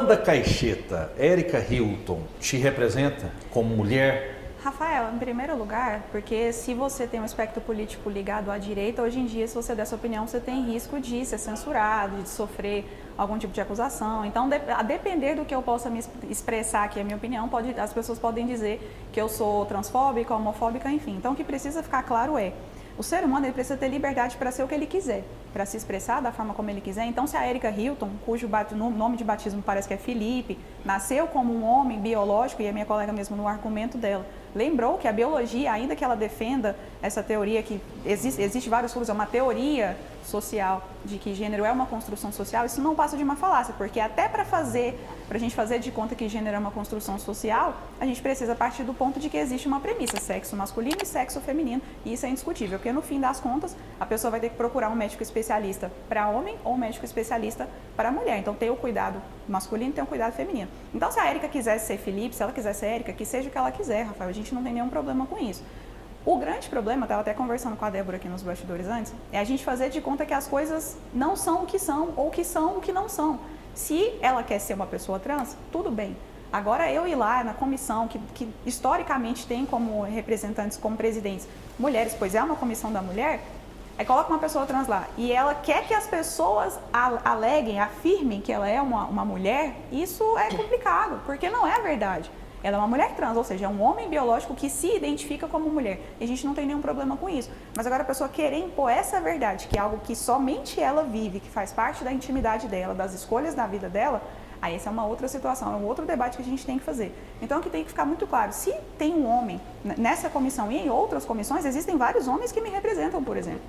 da caixeta, Érica Hilton, te representa como mulher? Rafael, em primeiro lugar, porque se você tem um espectro político ligado à direita, hoje em dia, se você der sua opinião, você tem risco de ser censurado, de sofrer algum tipo de acusação. Então, a depender do que eu possa me expressar aqui, a minha opinião, as pessoas podem dizer que eu sou transfóbica, homofóbica, enfim. Então, o que precisa ficar claro é, o ser humano ele precisa ter liberdade para ser o que ele quiser, para se expressar da forma como ele quiser. Então, se a Érica Hilton, cujo nome de batismo parece que é Felipe, nasceu como um homem biológico, e a minha colega mesmo no argumento dela, lembrou que a biologia, ainda que ela defenda essa teoria que existe vários estudos, é uma teoria social de que gênero é uma construção social, isso não passa de uma falácia, porque até para a gente fazer de conta que gênero é uma construção social, a gente precisa partir do ponto de que existe uma premissa, sexo masculino e sexo feminino, e isso é indiscutível, porque no fim das contas, a pessoa vai ter que procurar um médico especialista para homem ou um médico especialista para mulher, então tem o cuidado masculino e tem o cuidado feminino. Então, se a Érica quisesse ser Felipe, se ela quisesse ser Érica, que seja o que ela quiser, Rafael, a gente não tem nenhum problema com isso. O grande problema, eu estava até conversando com a Débora aqui nos bastidores antes, é a gente fazer de conta que as coisas não são o que são ou que são o que não são. Se ela quer ser uma pessoa trans, tudo bem. Agora, eu ir lá na comissão, que historicamente tem como representantes, como presidentes, mulheres, pois é uma comissão da mulher, aí coloca uma pessoa trans lá e ela quer que as pessoas aleguem, afirmem que ela é uma mulher, isso é complicado, porque não é a verdade. Ela é uma mulher trans, ou seja, é um homem biológico que se identifica como mulher. E a gente não tem nenhum problema com isso. Mas agora a pessoa querer impor essa verdade, que é algo que somente ela vive, que faz parte da intimidade dela, das escolhas da vida dela, aí essa é uma outra situação, é um outro debate que a gente tem que fazer. Então, aqui tem que ficar muito claro, se tem um homem nessa comissão e em outras comissões, existem vários homens que me representam, por exemplo.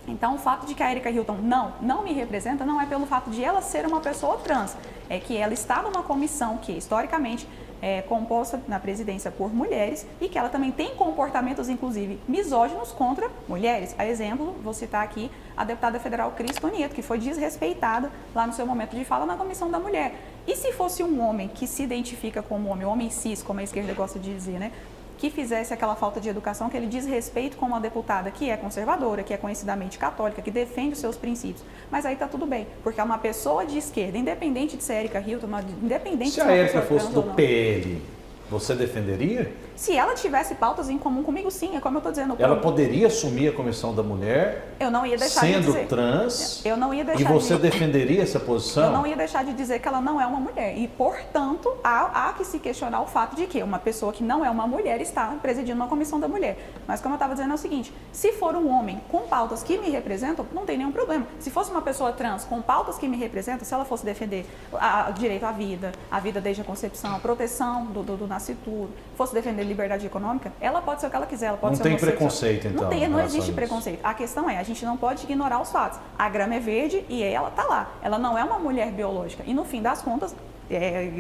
Então, o fato de que a Érica Hilton não me representa não é pelo fato de ela ser uma pessoa trans, é que ela está numa comissão que, historicamente, é composta na presidência por mulheres e que ela também tem comportamentos, inclusive, misóginos contra mulheres. A exemplo, vou citar aqui a deputada federal Cris Tonieto, que foi desrespeitada lá no seu momento de fala na Comissão da Mulher. E se fosse um homem que se identifica como homem cis, como a esquerda gosta de dizer, né? Que fizesse aquela falta de educação, aquele desrespeito com uma deputada que é conservadora, que é conhecidamente católica, que defende os seus princípios. Mas aí tá tudo bem, porque é uma pessoa de esquerda, independente de ser Érica Hilton, independente se a Érica fosse do PL, você defenderia? Se ela tivesse pautas em comum comigo, sim, é como eu estou dizendo. Ela poderia assumir a comissão da mulher, eu não ia deixar de dizer, sendo trans, eu não ia deixar e você defenderia essa posição? Eu não ia deixar de dizer que ela não é uma mulher. E, portanto, há que se questionar o fato de que uma pessoa que não é uma mulher está presidindo uma comissão da mulher. Mas, como eu estava dizendo, é o seguinte, se for um homem com pautas que me representam, não tem nenhum problema. Se fosse uma pessoa trans com pautas que me representam, se ela fosse defender o direito à vida desde a concepção, a proteção do nascituro, fosse defender liberdade econômica, ela pode ser o que ela quiser, ela pode não ser tem preconceito, então. Não existe preconceito. A questão é, a gente não pode ignorar os fatos. A grama é verde e ela está lá. Ela não é uma mulher biológica. E no fim das contas,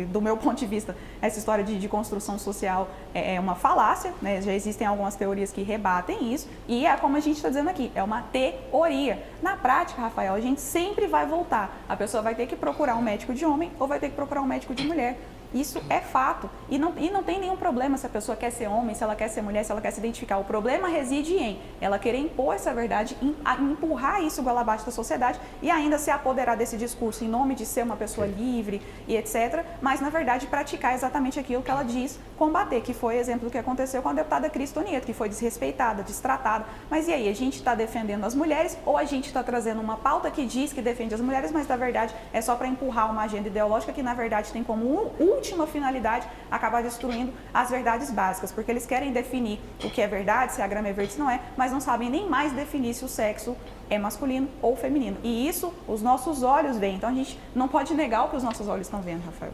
do meu ponto de vista, essa história de construção social é uma falácia, né? Já existem algumas teorias que rebatem isso, e é como a gente está dizendo aqui, é uma teoria. Na prática, Rafael, a gente sempre vai voltar. A pessoa vai ter que procurar um médico de homem ou vai ter que procurar um médico de mulher. Isso é fato. E não tem nenhum problema se a pessoa quer ser homem, se ela quer ser mulher, se ela quer se identificar. O problema reside em ela querer impor essa verdade, empurrar isso goela abaixo da sociedade e ainda se apoderar desse discurso em nome de ser uma pessoa livre e etc. Mas, na verdade, praticar exatamente aquilo que ela diz combater, que foi exemplo do que aconteceu com a deputada Cris Tonieto, que foi desrespeitada, destratada. Mas e aí, a gente está defendendo as mulheres ou a gente está trazendo uma pauta que diz que defende as mulheres, mas, na verdade, é só para empurrar uma agenda ideológica que, na verdade, tem como última finalidade acabar destruindo as verdades básicas, porque eles querem definir o que é verdade, se a grama é verde, se não é, mas não sabem nem mais definir se o sexo é masculino ou feminino. E isso os nossos olhos veem, então a gente não pode negar o que os nossos olhos estão vendo, Rafael.